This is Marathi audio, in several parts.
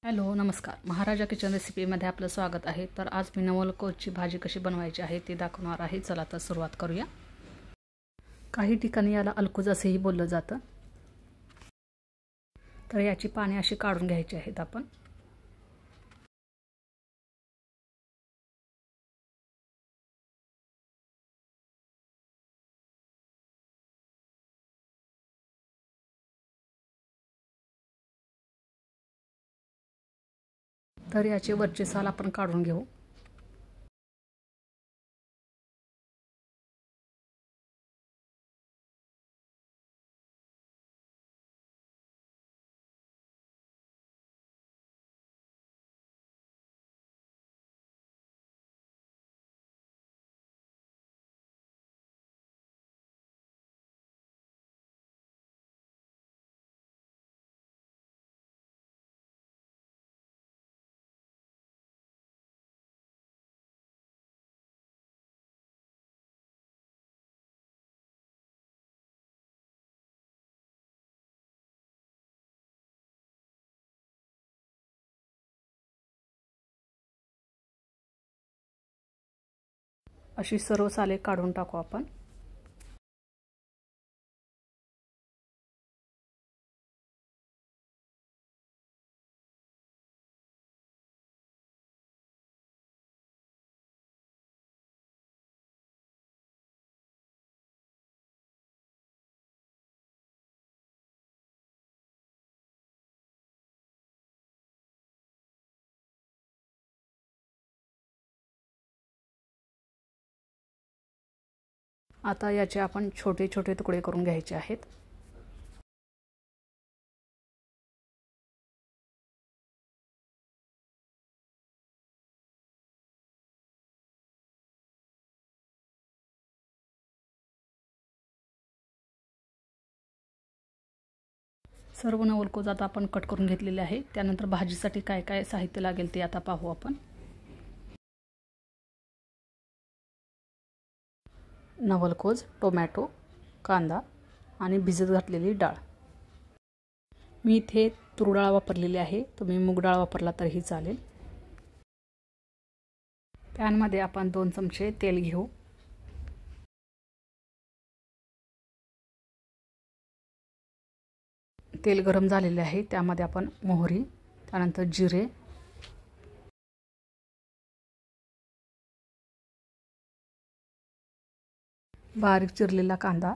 हॅलो नमस्कार. महाराजा किचन रेसिपीमध्ये आपलं स्वागत आहे. तर आज मी नवलकोसची भाजी कशी बनवायची आहे ते दाखवणार आहे. चला तर सुरुवात करूया. काही ठिकाणी याला अलकुज असेही बोललं जातं. तर याची पाने अशी काढून घ्यायची आहेत आपण. तर याचे वरचे साल आपण काढून घेऊ. अशी सर्व साले काढून टाकू आपण. आता याचे आपण छोटे छोटे तुकडे करून घ्यायचे आहेत. सर्व नवलकोस आता आपण कट करून घेतलेले आहे. त्यानंतर भाजीसाठी काय काय साहित्य लागेल ते आता पाहू आपण. नवलकोस, टोमॅटो, कांदा आणि भिजत घातलेली डाळ. मी इथे तूर डाळ वापरलेली आहे. तुम्ही मूग डाळ वापरला तरीही चालेल. पॅनमध्ये आपण 2 चमचे तेल घेऊ. तेल गरम झालेले आहे. त्यामध्ये आपण मोहरी, त्यानंतर जिरे, बारीक चिरलेला कांदा,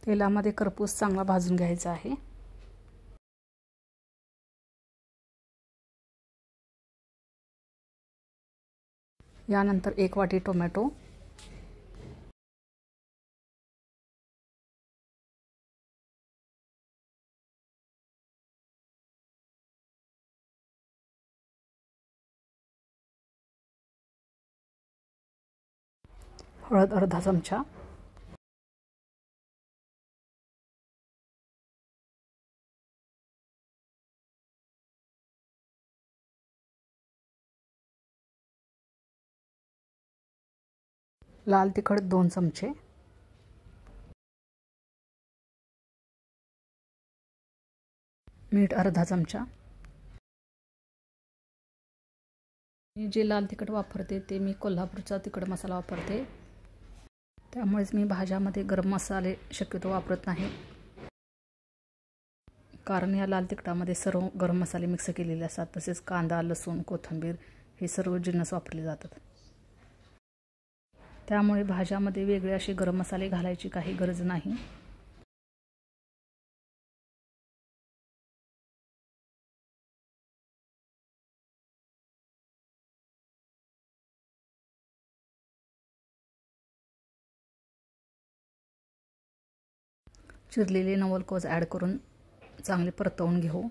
तेलामध्ये करपूस चांगला भाजून घ्यायचा आहे. यानंतर 1 वाटी टोमॅटो, हळद अर्धा चमचा, लाल तिखट 2 चमचे, मीठ अर्धा चमचा. मी जे लाल तिखट वापरते ते मी कोल्हापूरचा तिखट मसाला वापरते. त्यामुळेच मी भाज्यामध्ये गरम मसाले शक्यतो वापरत नाही, कारण या लाल तिखटामध्ये सर्व गरम मसाले मिक्स केलेले असतात. तसेच कांदा, लसूण, कोथिंबीर हे सर्व जिन्नस वापरले जातात. त्यामुळे भाज्यामध्ये वेगळे असे गरम मसाले घालायची काही गरज नाही. चिरलेले नवलकोस ॲड करून चांगले परतवून घेऊ.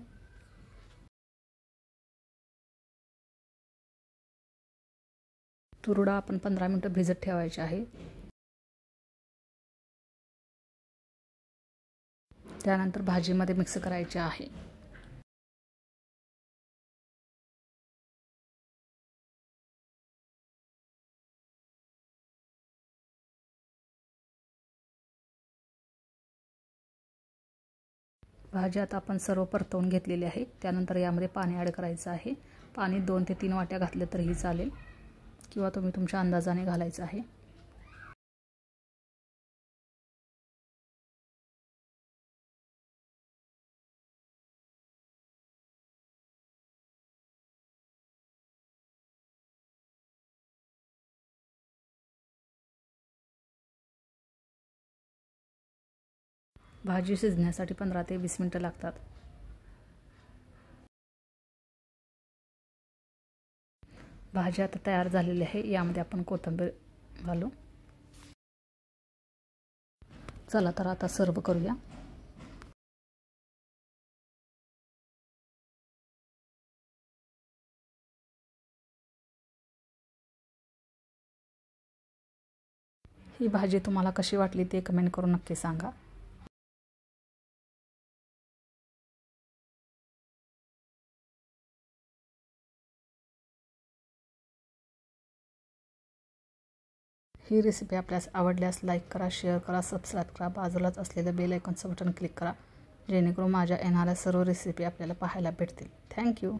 तूर डाळ आपण 15 मिनिटं भिजत ठेवायची आहे. त्यानंतर भाजीमध्ये मिक्स करायचे आहे. भाजी आता आपण सर्व परतवून घेतलेली आहे. त्यानंतर यामध्ये पाणी ॲड करायचं आहे. पाणी 2 ते 3 वाट्या घातले तरीही चालेल किंवा तुम्ही तुमच्या अंदाजाने घालायचं आहे. भाजी शिजण्यासाठी 15 ते 20 मिनिटं लागतात. भाजी आता तयार झालेली आहे. यामध्ये आपण कोथिंबीर घालू. चला तर आता सर्व करूया. ही भाजी तुम्हाला कशी वाटली ते कमेंट करून नक्की सांगा. ही रेसिपी आपल्यास आवडल्यास लाईक करा, शेअर करा, सबस्क्राईब करा. बाजूलाच असलेलं बेल आयकॉनचं बटन क्लिक करा जेणेकरून माझ्या येणाऱ्या सर्व रेसिपी आपल्याला पाहायला भेटतील. थँक्यू.